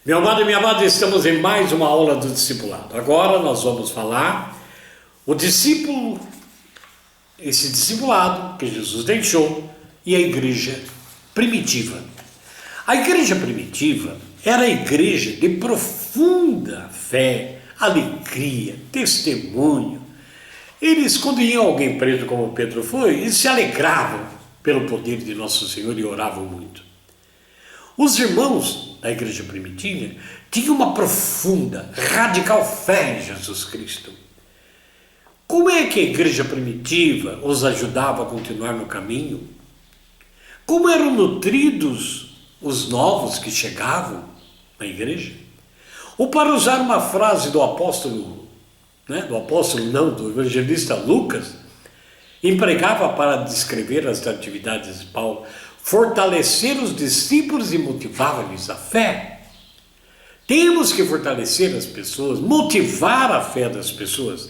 Meu amado e minha amada, estamos em mais uma aula do discipulado. Agora nós vamos falar o discípulo, esse discipulado que Jesus deixou e a igreja primitiva. A igreja primitiva era a igreja de profunda fé, alegria, testemunho. Eles, quando iam alguém preso como Pedro foi, eles se alegravam pelo poder de nosso Senhor e oravam muito. Os irmãos da igreja primitiva tinham uma profunda, radical fé em Jesus Cristo. Como é que a igreja primitiva os ajudava a continuar no caminho? Como eram nutridos os novos que chegavam na igreja? Ou para usar uma frase do apóstolo, do evangelista Lucas, empregava para descrever as atividades de Paulo, fortalecer os discípulos e motivava-lhes a fé. Temos que fortalecer as pessoas, motivar a fé das pessoas.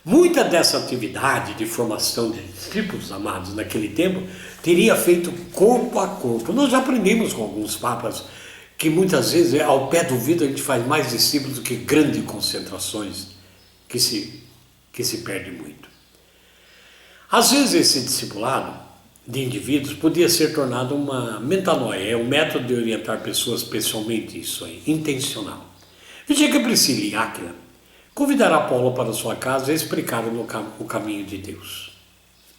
Muita dessa atividade de formação de discípulos, amados, naquele tempo, teria feito corpo a corpo. Nós já aprendemos com alguns papas que muitas vezes, ao pé do vidro, a gente faz mais discípulos do que grandes concentrações, que se perde muito. Às vezes esse discipulado de indivíduos podia ser tornado uma metanoia, um método de orientar pessoas pessoalmente, isso aí, intencional. Veja que Priscila e Áquila convidará Paulo para sua casa e explicaram o caminho de Deus.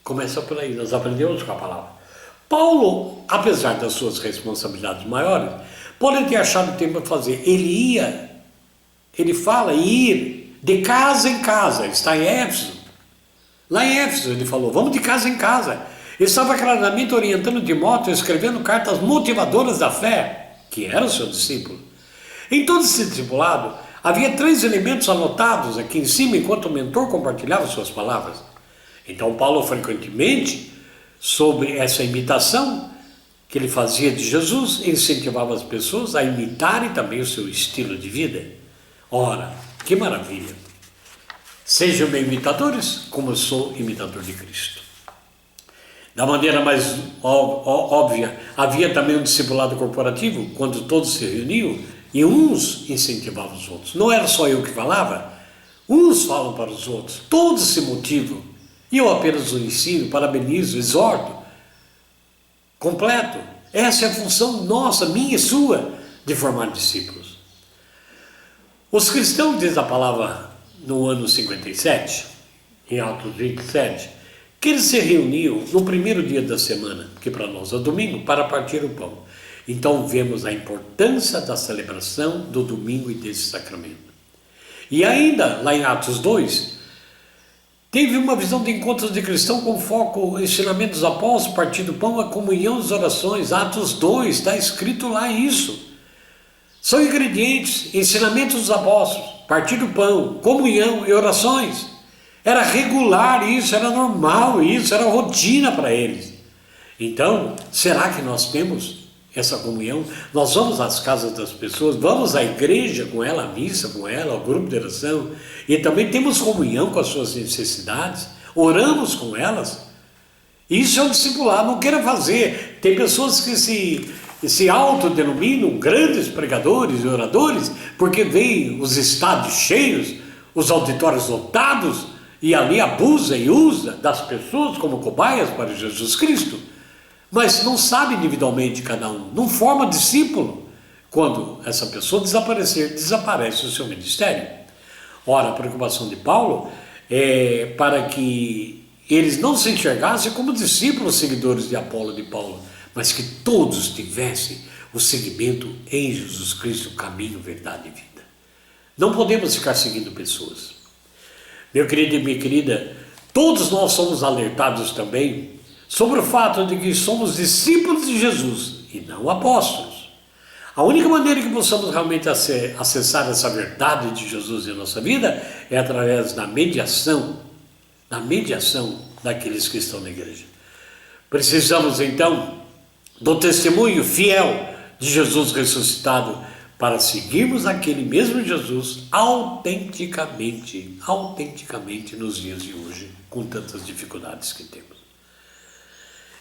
Começa por aí, nós aprendemos com a palavra. Paulo, apesar das suas responsabilidades maiores, pode ter achado tempo para fazer. Ele fala ir de casa em casa, está em Éfeso. Lá em Éfeso ele falou, vamos de casa em casa. Ele estava claramente orientando Timóteo, escrevendo cartas motivadoras da fé, que era o seu discípulo. Em todo esse discipulado, havia 3 elementos anotados aqui em cima, enquanto o mentor compartilhava suas palavras. Então Paulo frequentemente, sobre essa imitação que ele fazia de Jesus, incentivava as pessoas a imitarem também o seu estilo de vida. Ora, que maravilha! Sejam bem imitadores, como eu sou imitador de Cristo. Da maneira mais óbvia, havia também um discipulado corporativo, quando todos se reuniam e uns incentivavam os outros. Não era só eu que falava, uns falam para os outros, todos se motivam. E eu apenas o ensino, parabenizo, exorto, completo. Essa é a função nossa, minha e sua, de formar discípulos. Os cristãos, diz a palavra no ano 57, em Atos 27, que eles se reuniam no primeiro dia da semana, que para nós é domingo, para partir o pão. Então vemos a importância da celebração do domingo e desse sacramento. E ainda, lá em Atos 2, teve uma visão de encontros de cristão com foco em ensinamento dos apóstolos, partir do pão, a comunhão, as orações. Atos 2, está escrito lá isso. São ingredientes, ensinamentos dos apóstolos, partir do pão, comunhão e orações. Era regular isso, era normal isso, era rotina para eles. Então, será que nós temos essa comunhão? Nós vamos às casas das pessoas, vamos à igreja com ela, à missa com ela, ao grupo de oração, e também temos comunhão com as suas necessidades, oramos com elas. Isso é um discipulado, não queira fazer. Tem pessoas que se autodenominam grandes pregadores e oradores, porque veem os estádios cheios, os auditórios lotados, e ali abusa e usa das pessoas como cobaias para Jesus Cristo, mas não sabe individualmente cada um, não forma discípulo. Quando essa pessoa desaparecer, desaparece o seu ministério. Ora, a preocupação de Paulo é para que eles não se enxergassem como discípulos seguidores de Apolo e de Paulo, mas que todos tivessem o seguimento em Jesus Cristo, caminho, verdade e vida. Não podemos ficar seguindo pessoas. Meu querido e minha querida, todos nós somos alertados também sobre o fato de que somos discípulos de Jesus e não apóstolos. A única maneira que possamos realmente acessar essa verdade de Jesus em nossa vida é através da mediação daqueles que estão na igreja. Precisamos então do testemunho fiel de Jesus ressuscitado para seguirmos aquele mesmo Jesus autenticamente nos dias de hoje, com tantas dificuldades que temos.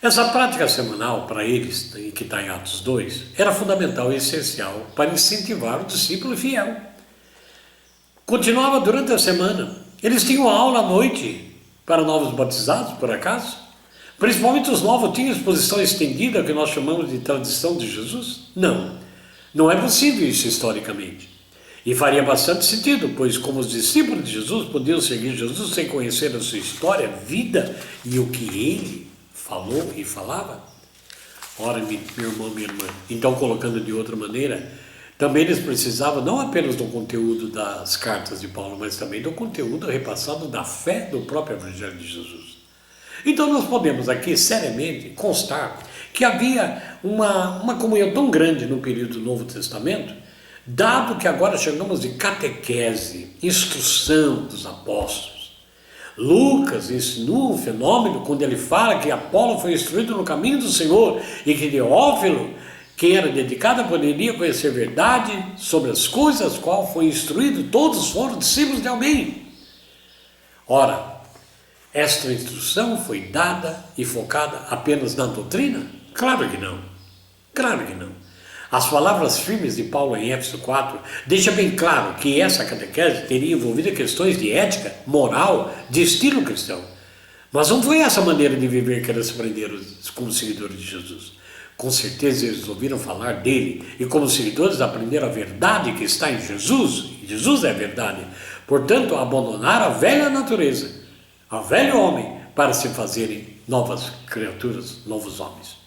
Essa prática semanal, para eles, que está em Atos 2, era fundamental e essencial para incentivar o discípulo fiel. Continuava durante a semana. Eles tinham aula à noite para novos batizados, por acaso? Principalmente os novos tinham exposição estendida, que nós chamamos de tradição de Jesus? Não, não é possível isso historicamente. E faria bastante sentido, pois como os discípulos de Jesus podiam seguir Jesus sem conhecer a sua história, vida e o que ele falou e falava? Ora, meu irmão, minha irmã, então colocando de outra maneira, também eles precisavam não apenas do conteúdo das cartas de Paulo, mas também do conteúdo repassado da fé do próprio Evangelho de Jesus. Então nós podemos aqui seriamente constar que havia uma comunhão tão grande no período do Novo Testamento, dado que agora chamamos de catequese, instrução dos apóstolos. Lucas ensinou um fenômeno quando ele fala que Apolo foi instruído no caminho do Senhor e que Teófilo, quem era dedicado, poderia conhecer verdade sobre as coisas as quais foi instruído, todos foram discípulos de alguém. Ora, esta instrução foi dada e focada apenas na doutrina? Claro que não. Claro que não. As palavras firmes de Paulo em Éfeso 4 deixam bem claro que essa catequese teria envolvido questões de ética, moral, de estilo cristão. Mas não foi essa maneira de viver que eles aprenderam como seguidores de Jesus. Com certeza eles ouviram falar dele e como seguidores aprenderam a verdade que está em Jesus. Jesus é a verdade. Portanto, abandonaram a velha natureza, ao velho homem, para se fazerem novas criaturas, novos homens.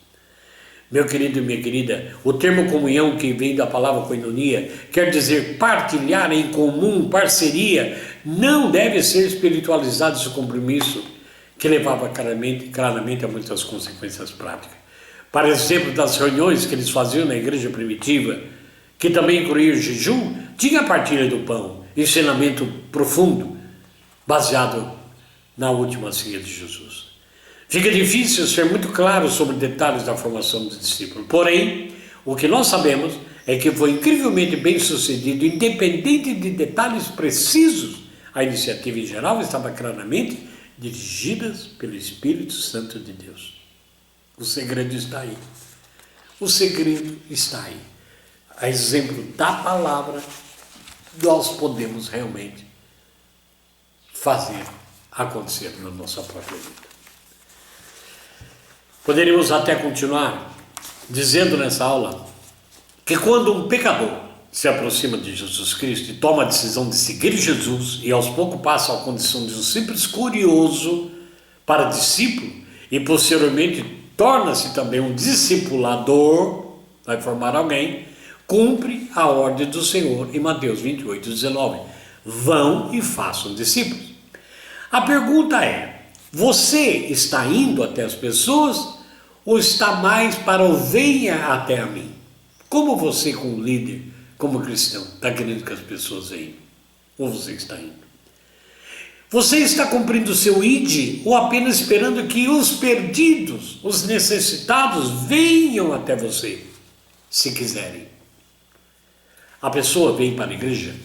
Meu querido e minha querida, o termo comunhão, que vem da palavra koinonia, quer dizer partilhar em comum, parceria, não deve ser espiritualizado esse compromisso, que levava claramente a muitas consequências práticas. Para exemplo das reuniões que eles faziam na igreja primitiva, que também incluía o jejum, tinha a partilha do pão, ensinamento profundo, baseado na última ceia de Jesus. Fica difícil ser muito claro sobre detalhes da formação do discípulo. Porém, o que nós sabemos é que foi incrivelmente bem sucedido, independente de detalhes precisos. A iniciativa em geral estava claramente dirigida pelo Espírito Santo de Deus. O segredo está aí. O segredo está aí. A exemplo da palavra, nós podemos realmente fazer acontecer na nossa própria vida. Poderíamos até continuar dizendo nessa aula que quando um pecador se aproxima de Jesus Cristo e toma a decisão de seguir Jesus e aos poucos passa a condição de um simples curioso para discípulo e posteriormente torna-se também um discipulador, vai formar alguém, cumpre a ordem do Senhor em Mateus 28:19. Vão e façam discípulos. A pergunta é: você está indo até as pessoas ou está mais para venha até a mim? Como você, como líder, como cristão, está querendo que as pessoas venham? Ou você está indo? Você está cumprindo o seu id ou apenas esperando que os perdidos, os necessitados venham até você, se quiserem? A pessoa vem para a igreja,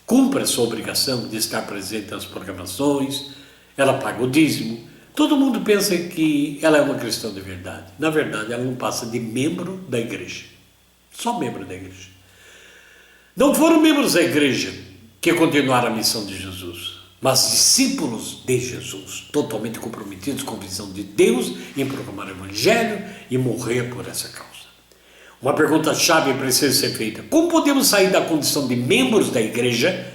cumpre a sua obrigação de estar presente nas programações, ela paga o dízimo, todo mundo pensa que ela é uma cristã de verdade. Na verdade, ela não passa de membro da igreja, só membro da igreja. Não foram membros da igreja que continuaram a missão de Jesus, mas discípulos de Jesus, totalmente comprometidos com a visão de Deus em proclamar o Evangelho e morrer por essa causa. Uma pergunta-chave precisa ser feita: como podemos sair da condição de membros da igreja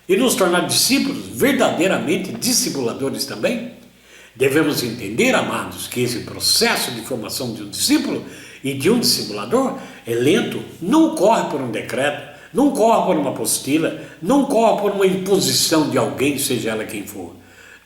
e nos tornar discípulos, verdadeiramente discipuladores também? Devemos entender, amados, que esse processo de formação de um discípulo e de um discipulador é lento, não corre por um decreto, não corre por uma apostila, não corre por uma imposição de alguém, seja ela quem for.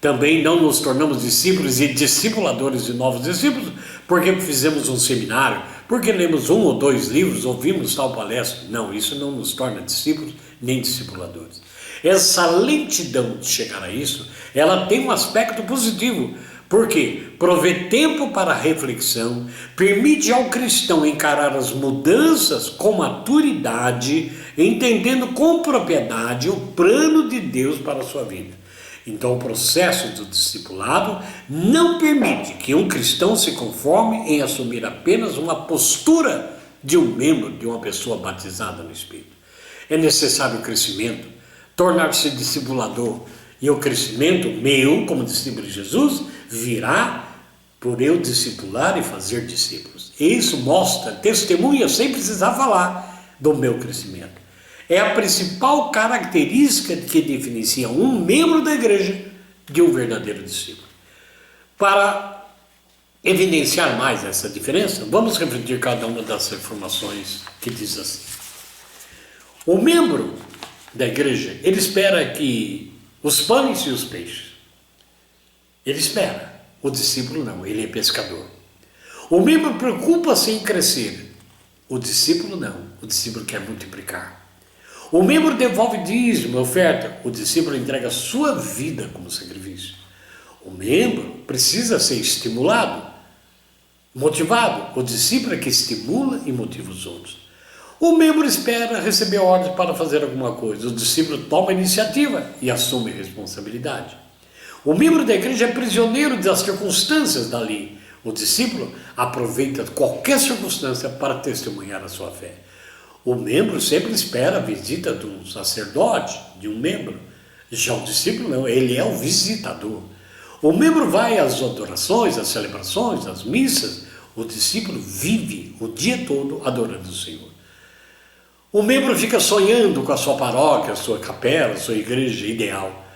Também não nos tornamos discípulos e discipuladores de novos discípulos porque fizemos um seminário, porque lemos 1 ou 2 livros, ouvimos tal palestra. Não, isso não nos torna discípulos nem discipuladores. Essa lentidão de chegar a isso, ela tem um aspecto positivo, porque provê tempo para a reflexão, permite ao cristão encarar as mudanças com maturidade, entendendo com propriedade o plano de Deus para a sua vida. Então, o processo do discipulado não permite que um cristão se conforme em assumir apenas uma postura de um membro de uma pessoa batizada no Espírito. É necessário o crescimento, tornar-se discipulador, e o crescimento meu, como discípulo de Jesus, virá por eu discipular e fazer discípulos. E isso mostra, testemunha, sem precisar falar, do meu crescimento. É a principal característica que diferencia um membro da igreja de um verdadeiro discípulo. Para evidenciar mais essa diferença, vamos refletir cada uma das informações que diz assim. O membro da igreja, ele espera que os pães e os peixes. Ele espera. O discípulo não, ele é pescador. O membro preocupa-se em crescer. O discípulo não, o discípulo quer multiplicar. O membro devolve dízimo, oferta. O discípulo entrega a sua vida como sacrifício. O membro precisa ser estimulado, motivado. O discípulo é que estimula e motiva os outros. O membro espera receber ordens para fazer alguma coisa. O discípulo toma a iniciativa e assume a responsabilidade. O membro da igreja é prisioneiro das circunstâncias dali. O discípulo aproveita qualquer circunstância para testemunhar a sua fé. O membro sempre espera a visita de um sacerdote, de um membro. Já o discípulo não, ele é o visitador. O membro vai às adorações, às celebrações, às missas. O discípulo vive o dia todo adorando o Senhor. O membro fica sonhando com a sua paróquia, a sua capela, a sua igreja ideal.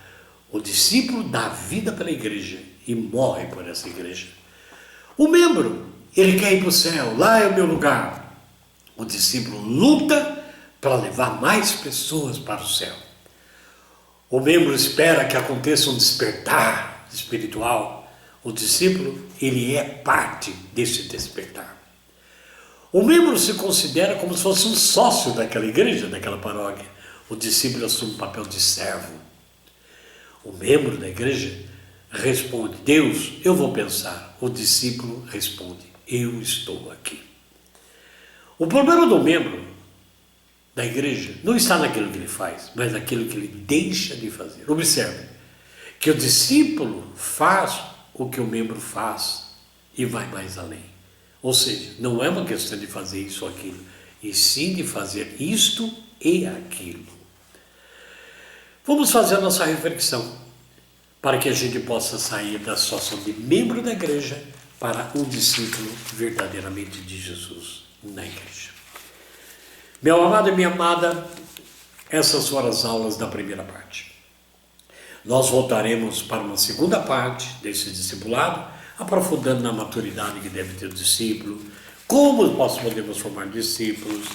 O discípulo dá vida pela igreja e morre por essa igreja. O membro, ele quer ir para o céu, lá é o meu lugar. O discípulo luta para levar mais pessoas para o céu. O membro espera que aconteça um despertar espiritual. O discípulo, ele é parte desse despertar. O membro se considera como se fosse um sócio daquela igreja, daquela paróquia. O discípulo assume o papel de servo. O membro da igreja responde, Deus, eu vou pensar. O discípulo responde, eu estou aqui. O problema do membro da igreja não está naquilo que ele faz, mas naquilo que ele deixa de fazer. Observe que o discípulo faz o que o membro faz e vai mais além. Ou seja, não é uma questão de fazer isso ou aquilo, e sim de fazer isto e aquilo. Vamos fazer a nossa reflexão para que a gente possa sair da situação de membro da igreja para um discípulo verdadeiramente de Jesus na igreja. Meu amado e minha amada, essas foram as aulas da primeira parte. Nós voltaremos para uma segunda parte desse discipulado, aprofundando na maturidade que deve ter o discípulo, como nós podemos formar discípulos,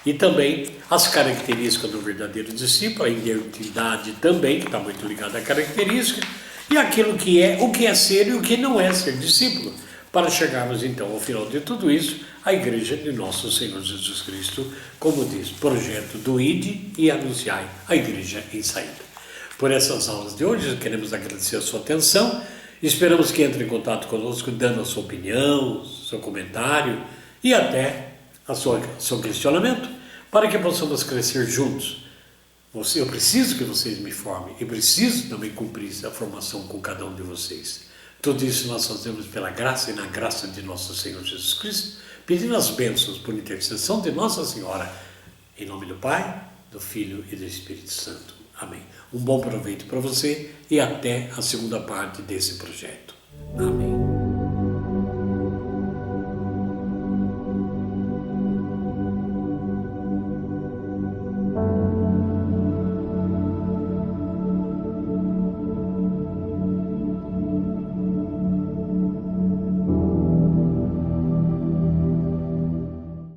e também as características do verdadeiro discípulo, a identidade também, que está muito ligada à característica, e aquilo que é, o que é ser e o que não é ser discípulo, para chegarmos então ao final de tudo isso, à igreja de nosso Senhor Jesus Cristo, como diz, projeto do Ide e anunciai a igreja em saída. Por essas aulas de hoje, queremos agradecer a sua atenção, esperamos que entre em contato conosco, dando a sua opinião, seu comentário e até seu questionamento, para que possamos crescer juntos. Eu preciso que vocês me formem e preciso também cumprir essa formação com cada um de vocês. Tudo isso nós fazemos pela graça e na graça de nosso Senhor Jesus Cristo, pedindo as bênçãos por intercessão de Nossa Senhora, em nome do Pai, do Filho e do Espírito Santo. Amém. Um bom proveito para você e até a segunda parte desse projeto. Amém.